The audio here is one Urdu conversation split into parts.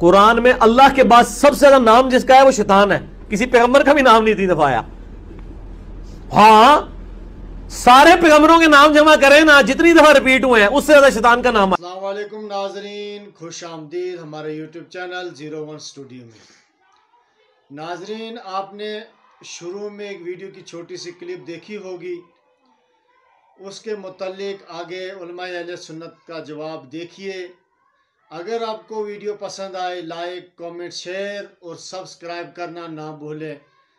قرآن میں اللہ کے بعد سب سے زیادہ نام جس کا ہے وہ شیطان ہے، کسی پیغمبر کا بھی نام نہیں دفعہ آیا۔ ہاں سارے پیغمبروں کے نام جمع کریں نا، جتنی دفعہ ریپیٹ ہوئے ہیں اس سے زیادہ شیطان کا نام ہے۔ السلام علیکم ناظرین، خوش آمدید ہمارے یوٹیوب چینل 01 اسٹوڈیو میں۔ ناظرین، آپ نے شروع میں ایک ویڈیو کی چھوٹی سی کلپ دیکھی ہوگی، اس کے متعلق آگے علماء اہل سنت کا جواب دیکھیے۔ اگر آپ کو ویڈیو پسند آئے لائک، کامنٹ، شیئر اور سبسکرائب کرنا نہ بھولیں۔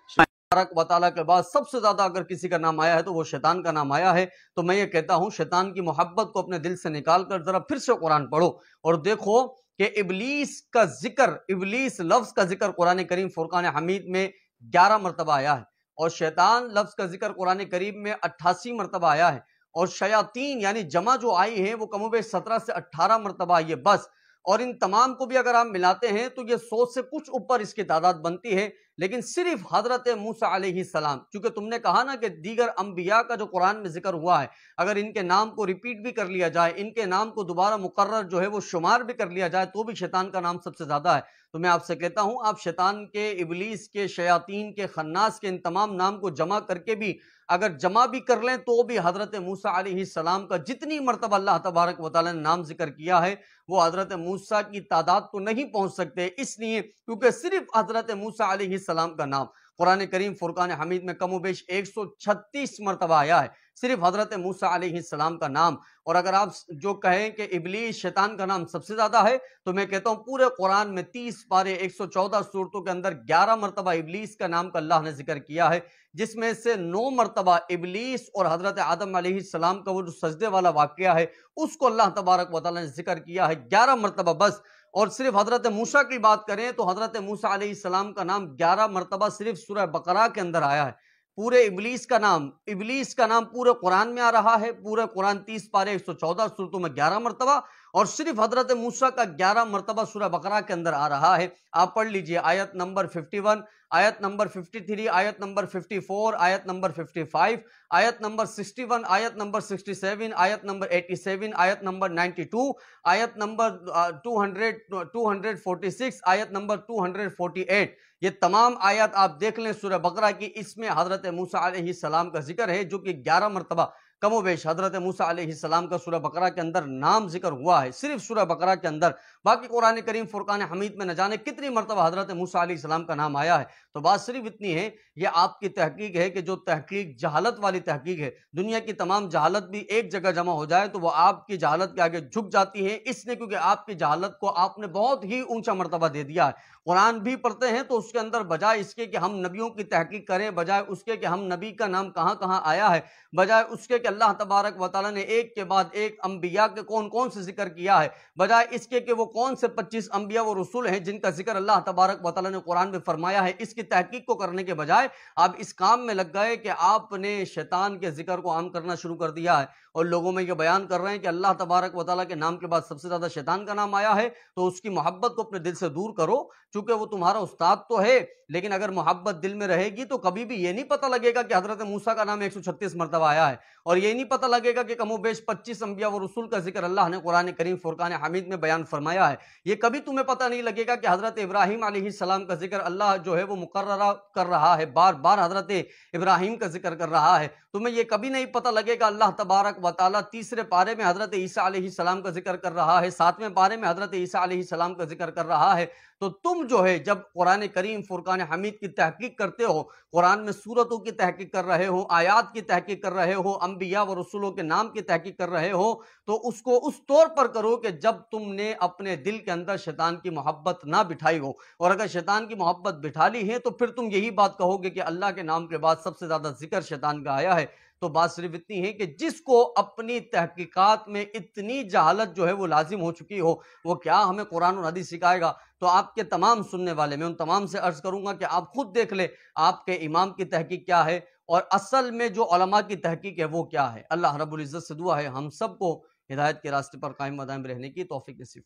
تبارک و تعالیٰ کے بعد سب سے زیادہ اگر کسی کا نام آیا ہے تو وہ شیطان کا نام آیا ہے۔ تو میں یہ کہتا ہوں شیطان کی محبت کو اپنے دل سے نکال کر ذرا پھر سے قرآن پڑھو اور دیکھو کہ ابلیس کا ذکر، ابلیس لفظ کا ذکر قرآن کریم فرقان حمید میں 11 مرتبہ آیا ہے، اور شیطان لفظ کا ذکر قرآن کریم میں 88 مرتبہ آیا ہے، اور شیاطین یعنی جمع جو آئی ہیں وہ کم و بیش 17 سے 18 مرتبہ آئی ہے بس۔ اور ان تمام کو بھی اگر آپ ملاتے ہیں تو یہ 100 سے کچھ اوپر اس کی تعداد بنتی ہے، لیکن صرف حضرت موسیٰ علیہ السلام، چونکہ تم نے کہا نا کہ دیگر انبیاء کا جو قرآن میں ذکر ہوا ہے اگر ان کے نام کو ریپیٹ بھی کر لیا جائے، ان کے نام کو دوبارہ مقرر جو ہے وہ شمار بھی کر لیا جائے تو بھی شیطان کا نام سب سے زیادہ ہے۔ تو میں آپ سے کہتا ہوں آپ شیطان کے، ابلیس کے، شیاطین کے، خناس کے ان تمام نام کو جمع کر کے بھی اگر جمع بھی کر لیں تو بھی حضرت موسیٰ علیہ السلام کا جتنی مرتبہ اللہ تبارک و تعالیٰ نے نام ذکر کیا ہے وہ حضرت موسیٰ کی تعداد کو نہیں پہنچ سکتے، اس لیے کیونکہ صرف حضرت موسیٰ علیہ السلام کا نام قرآن کریم فرقان حمید میں کم و بیش 136 مرتبہ آیا ہے، صرف حضرت موسیٰ علیہ السلام کا نام۔ اور اگر آپ جو کہیں کہ ابلیس شیطان کا نام سب سے زیادہ ہے تو میں کہتا ہوں پورے قرآن میں 30 پارے 114 سورتوں کے اندر 11 مرتبہ ابلیس کا نام کا اللہ نے ذکر کیا ہے، جس میں سے 9 مرتبہ ابلیس اور حضرت آدم علیہ السلام کا وہ جو سجدے والا واقعہ ہے اس کو اللہ تبارک و تعالیٰ نے ذکر کیا ہے 11 مرتبہ بس۔ اور صرف حضرت موسیٰ کی بات کریں تو حضرت موسیٰ علیہ السلام کا نام 11 مرتبہ صرف سورہ بقرہ کے اندر آیا ہے۔ پورے ابلیس کا نام پورے قرآن میں آ رہا ہے، پورے قرآن 30 پارے 114 سورتوں میں 11 مرتبہ، اور صرف حضرت موسیٰ کا 11 مرتبہ سورہ بقرہ کے اندر آ رہا ہے۔ آپ پڑھ لیجئے آیت نمبر 51، آیت نمبر 53، آیت نمبر 54، آیت نمبر 55، آیت نمبر 61، آیت نمبر 67، آیت نمبر 87، آیت نمبر 92، آیت نمبر 246، آیت نمبر 248۔ یہ تمام آیات آپ دیکھ لیں سورہ بقرہ کی، اس میں حضرت موسیٰ علیہ السلام کا ذکر ہے جو کہ 11 مرتبہ کم و بیش حضرت موسیٰ علیہ السلام کا سورہ بقرہ کے اندر نام ذکر ہوا ہے، صرف سورہ بقرہ کے اندر۔ باقی قرآن کریم فرقان حمید میں نہ جانے کتنی مرتبہ حضرت موسیٰ علیہ السلام کا نام آیا ہے۔ تو بات صرف اتنی ہے، یہ آپ کی تحقیق ہے کہ جو تحقیق جہالت والی تحقیق ہے، دنیا کی تمام جہالت بھی ایک جگہ جمع ہو جائے تو وہ آپ کی جہالت کے آگے جھک جاتی ہے، اس لیے کیونکہ آپ کی جہالت کو آپ نے بہت ہی اونچا مرتبہ دے دیا ہے۔ قرآن بھی پڑھتے ہیں تو اس کے اندر بجائے اس کے کہ ہم نبیوں کی تحقیق کریں، بجائے اس کے کہ ہم نبی کا نام کہاں کہاں آیا ہے، بجائے اس کے کہ اللہ تبارک و تعالیٰ نے ایک کے بعد ایک انبیاء کے کون کون سے ذکر کیا ہے، بجائے اس کے کہ وہ کون سے 25 انبیاء و رسول ہیں جن کا ذکر اللہ تبارک و تعالیٰ نے قرآن میں فرمایا ہے، اس کی تحقیق کو کرنے کے بجائے آپ اس کام میں لگ گئے کہ آپ نے شیطان کے ذکر کو عام کرنا شروع کر دیا ہے، اور لوگوں میں یہ بیان کر رہے ہیں کہ اللہ تبارک و تعالیٰ کے نام کے بعد سب سے زیادہ شیطان کا نام آیا ہے، تو اس کی محبت کو اپنے دل سے دور کرو، چونکہ وہ تمہارا استاد تو ہے، لیکن اگر محبت دل میں رہے گی تو کبھی بھی یہ نہیں پتہ لگے گا کہ حضرت موسیٰ کا نام 136 مرتبہ آیا ہے، اور یہ نہیں پتہ لگے گا کہ کم و بیش 25 انبیاء و رسول کا ذکر اللہ نے قرآن کریم فرقان حمید میں بیان فرمایا ہے۔ یہ کبھی تمہیں پتہ نہیں لگے گا کہ حضرت ابراہیم علیہ السلام کا ذکر اللہ جو ہے وہ مقررہ کر رہا ہے، بار بار حضرت ابراہیم کا ذکر کر رہا ہے۔ تمہیں یہ کبھی نہیں پتہ لگے گا اللہ تبارک و تعالیٰ تیسرے پارے میں حضرت عیسیٰ علیہ السلام کا ذکر کر رہا ہے، 7ویں پارے میں حضرت عیسیٰ علیہ السلام کا ذکر کر رہا ہے۔ تو تم جو ہے جب قرآن کریم فرقان حمید کی تحقیق کرتے ہو، قرآن میں سورتوں کی تحقیق کر رہے ہو، آیات کی تحقیق کر رہے ہو، انبیاء و رسولوں کے نام کی تحقیق کر رہے ہو، تو اس کو اس طور پر کرو کہ جب تم نے اپنے دل کے اندر شیطان کی محبت نہ بٹھائی ہو، اور اگر شیطان کی محبت بٹھا لی ہے تو پھر تم یہی بات کہو گے کہ اللہ کے نام کے بعد سب سے زیادہ ذکر شیطان کا آیا ہے۔ تو بات صرف اتنی ہے کہ جس کو اپنی تحقیقات میں اتنی جہالت جو ہے وہ لازم ہو چکی ہو، وہ کیا ہمیں قرآن اور حدیث سکھائے گا؟ تو آپ کے تمام سننے والے میں ان تمام سے عرض کروں گا کہ آپ خود دیکھ لیں آپ کے امام کی تحقیق کیا ہے اور اصل میں جو علماء کی تحقیق ہے وہ کیا ہے۔ اللہ رب العزت سے دعا ہے ہم سب کو ہدایت کے راستے پر قائم و دائم رہنے کی توفیق نصیب۔